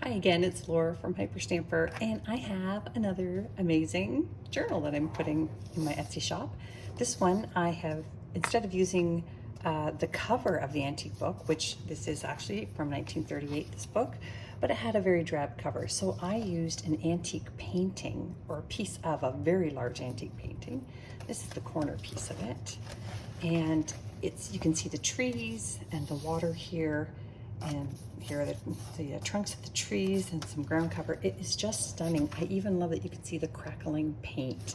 Hi again, it's Laura from Hyperstamper, and I have another amazing journal that I'm putting in my Etsy shop. This one I have, instead of using the cover of the antique book, which this is actually from 1938, this book, but it had a very drab cover. So I used an antique painting, or a piece of a very large antique painting. This is the corner piece of it. And you can see the trees and the water here, and here are the trunks of the trees and some ground cover. It is just stunning. I even love that you can see the crackling paint.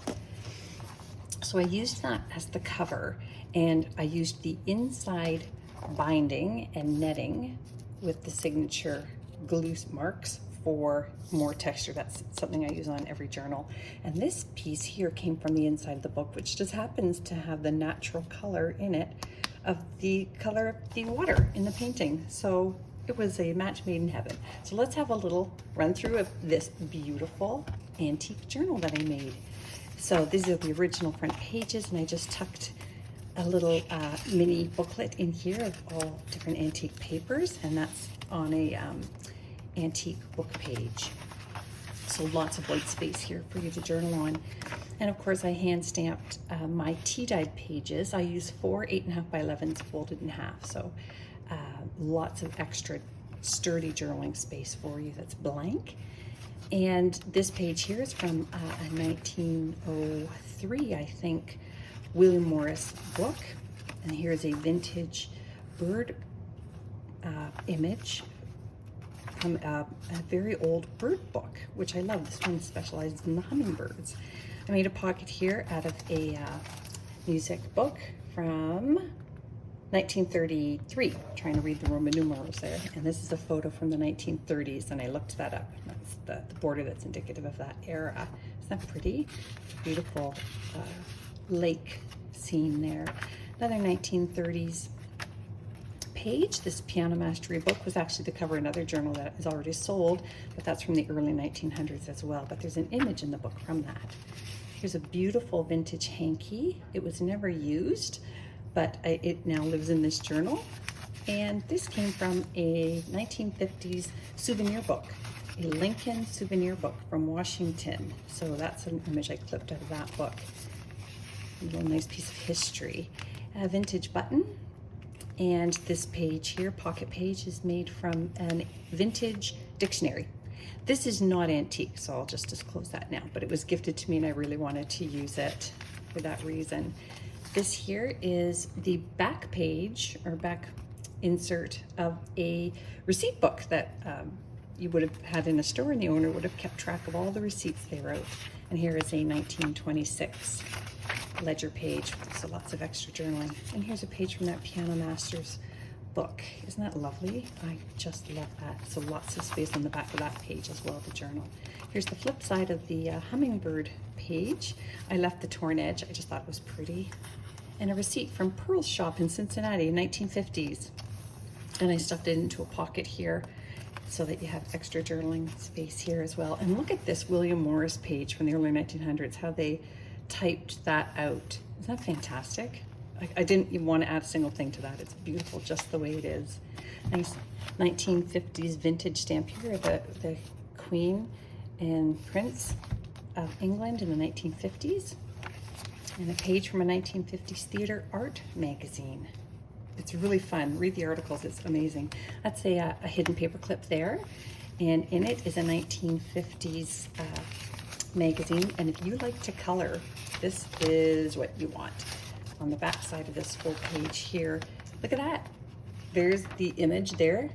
So I used that as the cover, and I used the inside binding and netting with the signature glue marks for more texture. That's something I use on every journal. And this piece here came from the inside of the book, which just happens to have the natural color in it of the color of the water in the painting. So it was a match made in heaven. So let's have a little run through of this beautiful antique journal that I made. So these are the original front pages, and I just tucked a little mini booklet in here of all different antique papers, and that's on a antique book page. So lots of white space here for you to journal on. And of course I hand stamped my tea dyed pages. I use 4 8.5 by 11s folded in half. So lots of extra sturdy journaling space for you that's blank. And this page here is from a 1903, I think, William Morris book. And here's a vintage bird image from a very old bird book, which I love. This one specializes in the hummingbirds. I made a pocket here out of a music book from 1933. I'm trying to read the Roman numerals there. And this is a photo from the 1930s, and I looked that up. That's the border that's indicative of that era. Isn't that pretty? Beautiful lake scene there. Another 1930s page. This piano mastery book was actually the cover of another journal that is already sold, but that's from the early 1900s as well. But there's an image in the book from that. Here's a beautiful vintage hanky. It was never used, but it now lives in this journal. And this came from a 1950s souvenir book, a Lincoln souvenir book from Washington. So that's an image I clipped out of that book. A little nice piece of history. A vintage button. And this page here, pocket page, is made from a vintage dictionary. This is not antique, so I'll just disclose that now, but it was gifted to me and I really wanted to use it for that reason. This here is the back page or back insert of a receipt book that you would have had in a store, and the owner would have kept track of all the receipts they wrote. And here is a 1926 ledger page, so lots of extra journaling. And here's a page from that Piano Masters book. Isn't that lovely? I just love that. So lots of space on the back of that page as well to journal. Here's the flip side of the hummingbird page. I left the torn edge. I just thought it was pretty. And a receipt from Pearl's shop in Cincinnati, 1950s. And I stuffed it into a pocket here so that you have extra journaling space here as well. And look at this William Morris page from the early 1900s, how they typed that out. Isn't that fantastic? I didn't even want to add a single thing to that. It's beautiful just the way it is. Nice 1950s vintage stamp here of the Queen and Prince of England in the 1950s. And a page from a 1950s theater art magazine. It's really fun. Read the articles, it's amazing. That's a hidden paper clip there. And in it is a 1950s magazine. And if you like to color, this is what you want. On the back side of this full page here, look at that. There's the image there,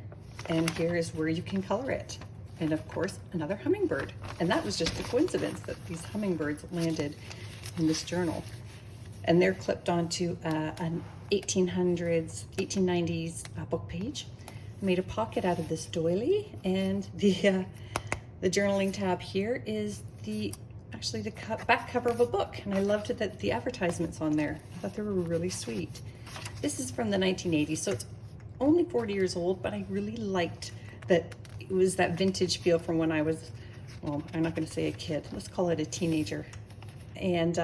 and here is where you can color it. And of course, another hummingbird. And that was just a coincidence that these hummingbirds landed in this journal. And they're clipped onto an 1890s book page. I made a pocket out of this doily, and the journaling tab here is actually the back cover of a book, and I loved that the advertisements on there. I thought they were really sweet. This is from the 1980s, so it's only 40 years old, but I really liked that it was that vintage feel from when I was, well, I'm not going to say a kid, let's call it a teenager. And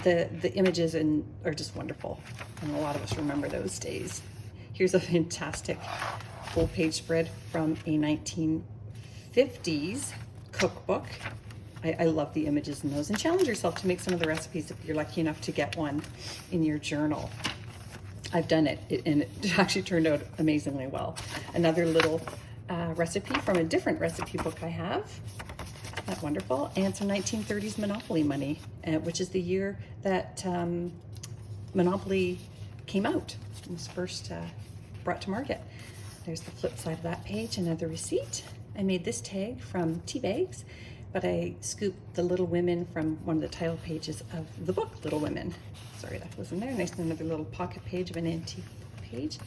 the images are just wonderful, and a lot of us remember those days. Here's a fantastic full page spread from a 1950s cookbook. I love the images in those, and challenge yourself to make some of the recipes if you're lucky enough to get one in your journal. I've done it, and it actually turned out amazingly well. Another little recipe from a different recipe book I have. Isn't that wonderful? And some 1930s Monopoly money, which is the year that Monopoly came out. It was first brought to market. There's the flip side of that page, another receipt. I made this tag from tea bags, but I scooped the Little Women from one of the title pages of the book, Little Women. Sorry, that wasn't there. Nice, another little pocket page of an antique page.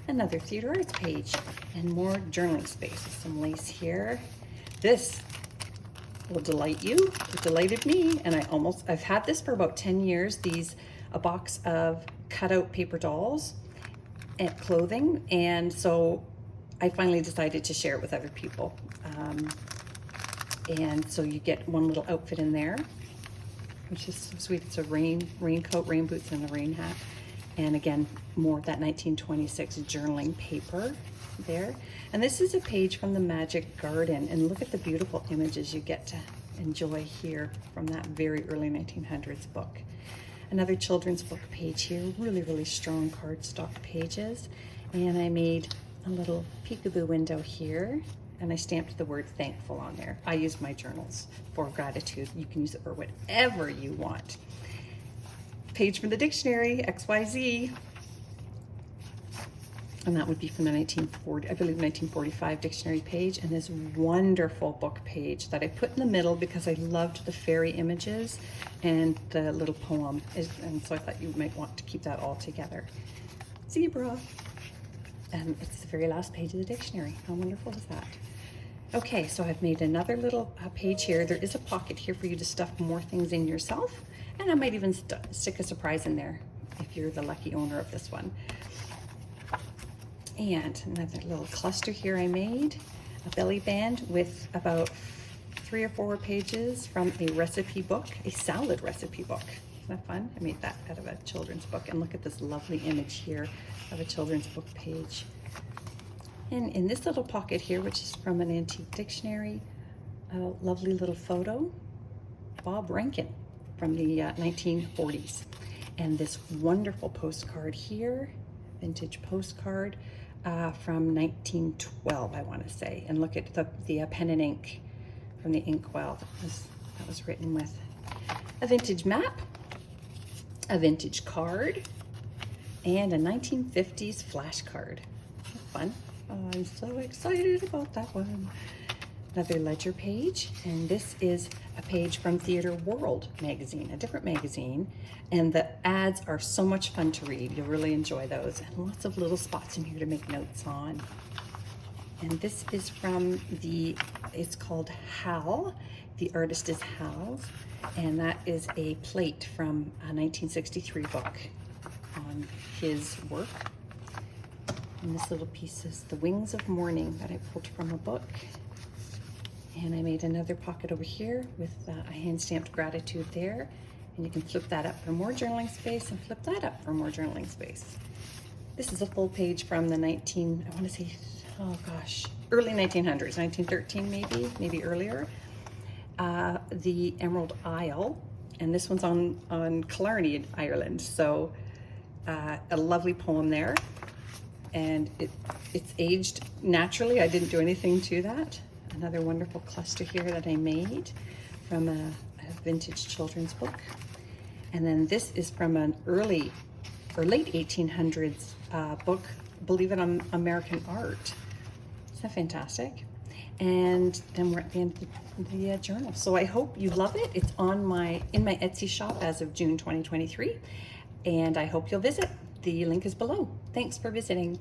Another theater arts page, and more journaling space with some lace here. This will delight you. It delighted me, and I've had this for about 10 years. A box of cutout paper dolls and clothing, and so I finally decided to share it with other people. And so you get one little outfit in there, which is so sweet. It's a raincoat, rain boots, and a rain hat. And again, more of that 1926 journaling paper there. And this is a page from the Magic Garden. And look at the beautiful images you get to enjoy here from that very early 1900s book. Another children's book page here, really, really strong cardstock pages. And I made a little peekaboo window here, and I stamped the word thankful on there. I use my journals for gratitude. You can use it for whatever you want. Page from the dictionary, XYZ. And that would be from the 1945 dictionary page. And this wonderful book page that I put in the middle because I loved the fairy images and the little poem. And so I thought you might want to keep that all together. Zebra. And it's the very last page of the dictionary. How wonderful is that? Okay, so I've made another little page here. There is a pocket here for you to stuff more things in yourself. And I might even stick a surprise in there if you're the lucky owner of this one. And another little cluster here I made, a belly band with about 3 or 4 pages from a recipe book, a salad recipe book. Isn't that fun? I made that out of a children's book. And look at this lovely image here of a children's book page. And in this little pocket here, which is from an antique dictionary, a lovely little photo, Bob Rankin from the 1940s. And this wonderful postcard here, vintage postcard from 1912, I want to say. And look at the pen and ink from the inkwell that was written with. A vintage map, a vintage card, and a 1950s flashcard. Fun. Oh, I'm so excited about that one. Another ledger page, and this is a page from Theater World magazine, a different magazine, and the ads are so much fun to read. You'll really enjoy those, and lots of little spots in here to make notes on. And this is from it's called Hal. The artist is Hal, and that is a plate from a 1963 book on his work. And this little piece is The Wings of Morning that I pulled from a book. And I made another pocket over here with a hand-stamped gratitude there. And you can flip that up for more journaling space and flip that up for more journaling space. This is a full page from the early 1900s, 1913 maybe earlier. The Emerald Isle, and this one's on Killarney, Ireland. So a lovely poem there. And it's aged naturally. I didn't do anything to that. Another wonderful cluster here that I made from a vintage children's book. And then this is from an early or late 1800s book, Believe It on American Art. Isn't that fantastic? And then we're at the end of the journal. So I hope you love it. It's in my Etsy shop as of June 2023. And I hope you'll visit. The link is below. Thanks for visiting.